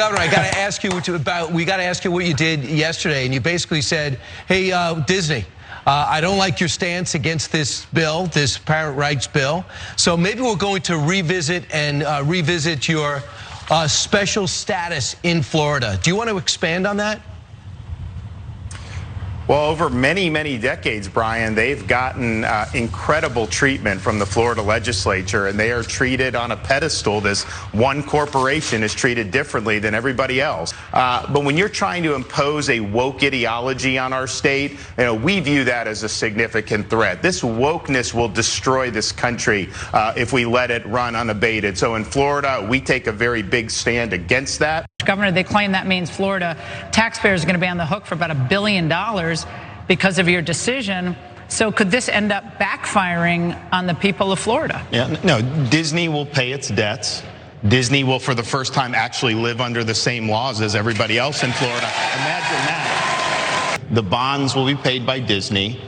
Governor, I got to ask you we got to ask you what you did yesterday, and you basically said, "Hey, Disney, I don't like your stance against this bill, this parent rights bill. So maybe we're going to revisit your special status in Florida." Do you want to expand on that? Well, over many, many decades, Brian, they've gotten incredible treatment from the Florida legislature, and they are treated on a pedestal. This one corporation is treated differently than everybody else. But when you're trying to impose a woke ideology on our state, we view that as a significant threat. This wokeness will destroy this country if we let it run unabated. So in Florida, we take a very big stand against that. Governor, they claim that means Florida taxpayers are going to be on the hook for about $1 billion because of your decision. So could this end up backfiring on the people of Florida? Yeah, no, Disney will pay its debts. Disney will, for the first time, actually live under the same laws as everybody else in Florida. Imagine that. The bonds will be paid by Disney.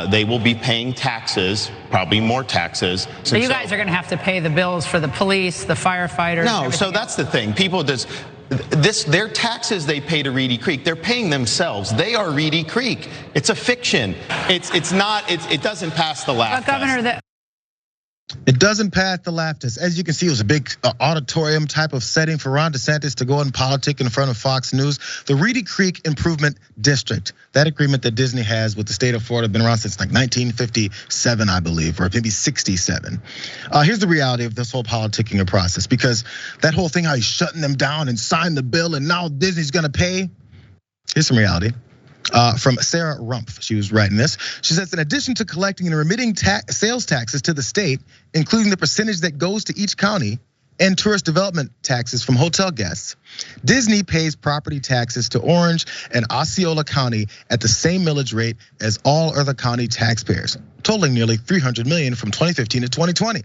They will be paying taxes, probably more taxes. So you guys are going to have to pay the bills for the police, the firefighters. No, so that's the thing. People just. Their taxes they pay to Reedy Creek, they're paying themselves. They are Reedy Creek. It's a fiction. It doesn't pass the laugh test. Governor, it doesn't pass the laugh test. As you can see, it was a big auditorium type of setting for Ron DeSantis to go and politic in front of Fox News. The Reedy Creek Improvement District, that agreement that Disney has with the state of Florida, been around since like 1957, I believe, or maybe 67. Here's the reality of this whole politicking process, because that whole thing, how he's shutting them down and signed the bill and now Disney's gonna pay. Here's some reality. From Sarah Rumpf, she was writing this. She says, in addition to collecting and remitting sales taxes to the state, including the percentage that goes to each county and tourist development taxes from hotel guests, Disney pays property taxes to Orange and Osceola County at the same millage rate as all other county taxpayers, totaling nearly $300 million from 2015 to 2020.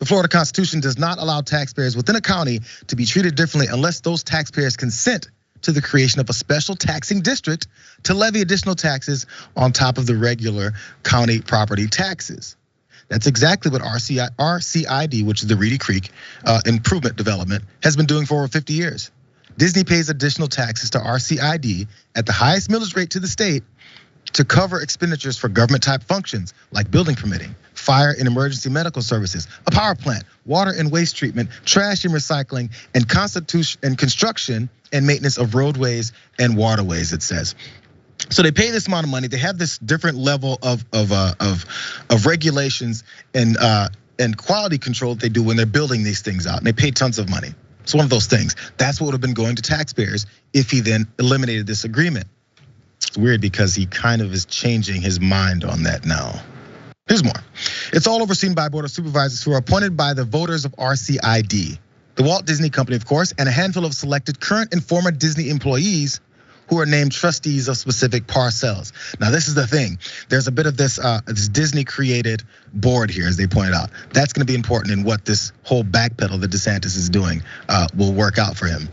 The Florida Constitution does not allow taxpayers within a county to be treated differently unless those taxpayers consent to the creation of a special taxing district to levy additional taxes on top of the regular county property taxes. That's exactly what RCID, which is the Reedy Creek Improvement Development, has been doing for over 50 years. Disney pays additional taxes to RCID at the highest millage rate to the state to cover expenditures for government type functions like building permitting, fire and emergency medical services, a power plant, water and waste treatment, trash and recycling, and construction and maintenance of roadways and waterways, it says. So they pay this amount of money. They have this different level of regulations and quality control that they do when they're building these things out, and they pay tons of money. It's one of those things. That's what would have been going to taxpayers if he then eliminated this agreement. It's weird because he kind of is changing his mind on that now. Here's more. It's all overseen by board of supervisors who are appointed by the voters of RCID, the Walt Disney Company, of course, and a handful of selected current and former Disney employees who are named trustees of specific parcels. Now, this is the thing. There's a bit of this Disney created board here, as they pointed out. That's gonna be important in what this whole backpedal that DeSantis is doing will work out for him.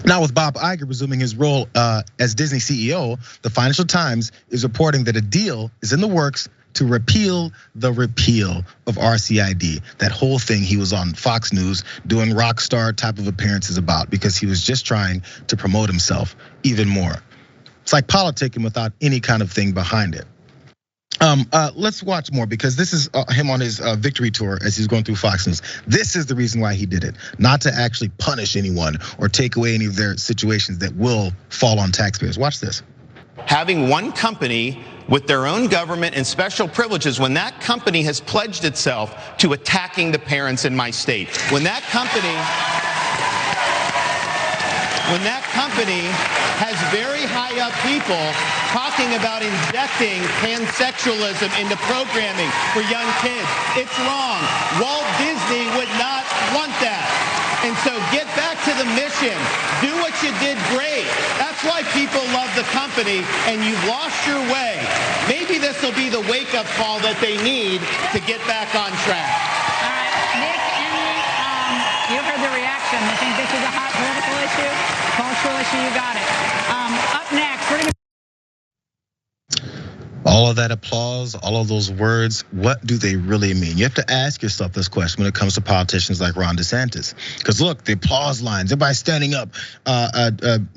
Now, with Bob Iger resuming his role as Disney CEO, the Financial Times is reporting that a deal is in the works to repeal the repeal of RCID. That whole thing he was on Fox News doing rock star type of appearances about, because he was just trying to promote himself even more. It's like politicking without any kind of thing behind it. Let's watch more, because this is him on his victory tour as he's going through Fox News. This is the reason why he did it, not to actually punish anyone or take away any of their situations that will fall on taxpayers. Watch this. Having one company with their own government and special privileges, when that company has pledged itself to attacking the parents in my state, when that company has very high up people talking about injecting pansexualism into programming for young kids, it's wrong. Walt Disney would not want that. And so get back to the mission. Do what you did great. That's why people love the company, and you've lost your way. Maybe this will be the wake-up call that they need to get back on track. All right, Nick, you heard the reaction. I think this is a hot political issue, cultural issue. You got it. Up next, we're gonna. All of of that applause, all of those words, what do they really mean? You have to ask yourself this question when it comes to politicians like Ron DeSantis. Because look, the applause lines, everybody's standing up.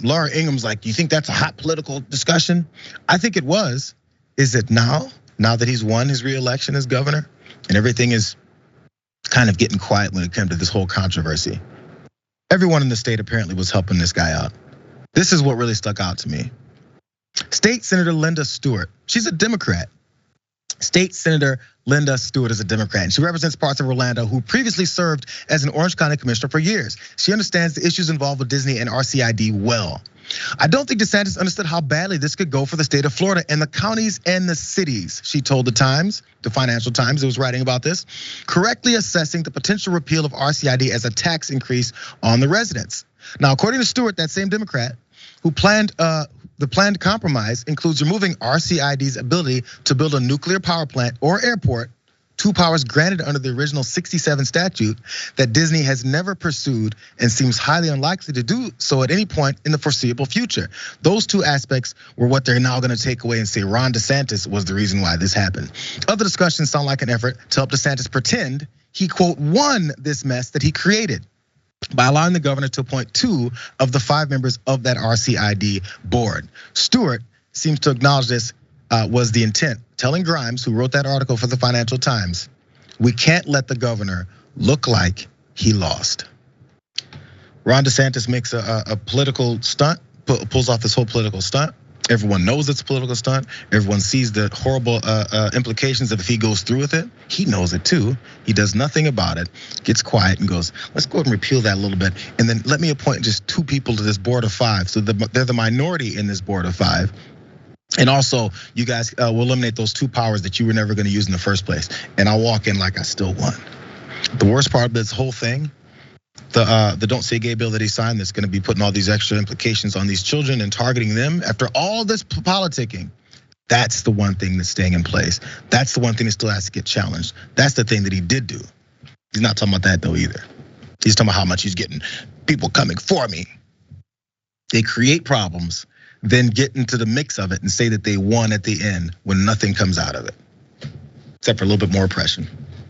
Laura Ingram's like, you think that's a hot political discussion? I think it was. Is it now? Now that he's won his re-election as governor and everything is kind of getting quiet when it comes to this whole controversy. Everyone in the state apparently was helping this guy out. This is what really stuck out to me. State Senator Linda Stewart, she's a Democrat. State Senator Linda Stewart is a Democrat, and she represents parts of Orlando who previously served as an Orange County commissioner for years. She understands the issues involved with Disney and RCID well. I don't think DeSantis understood how badly this could go for the state of Florida and the counties and the cities, she told the Times, the Financial Times, it was writing about this, correctly assessing the potential repeal of RCID as a tax increase on the residents. Now, according to Stewart, that same Democrat who the planned compromise includes removing RCID's ability to build a nuclear power plant or airport, two powers granted under the original '67 statute that Disney has never pursued and seems highly unlikely to do so at any point in the foreseeable future. Those two aspects were what they're now gonna take away and say Ron DeSantis was the reason why this happened. Other discussions sound like an effort to help DeSantis pretend he, quote, won this mess that he created by allowing the governor to appoint 2 of the 5 members of that RCID board. Stewart seems to acknowledge this was the intent, telling Grimes, who wrote that article for the Financial Times, we can't let the governor look like he lost. Ron DeSantis makes a political stunt, pulls off this whole political stunt. Everyone knows it's a political stunt. Everyone sees the horrible implications of if he goes through with it. He knows it too. He does nothing about it, gets quiet and goes, let's go ahead and repeal that a little bit. And then let me appoint just 2 people to this board of 5. So they're the minority in this board of 5. And also, you guys will eliminate those 2 powers that you were never gonna use in the first place. And I'll walk in like I still won. The worst part of this whole thing, the Don't Say Gay bill that he signed that's gonna be putting all these extra implications on these children and targeting them after all this politicking, that's the one thing that's staying in place. That's the one thing that still has to get challenged. That's the thing that he did do. He's not talking about that though either. He's talking about how much he's getting people coming for me. They create problems, then get into the mix of it and say that they won at the end when nothing comes out of it, except for a little bit more oppression.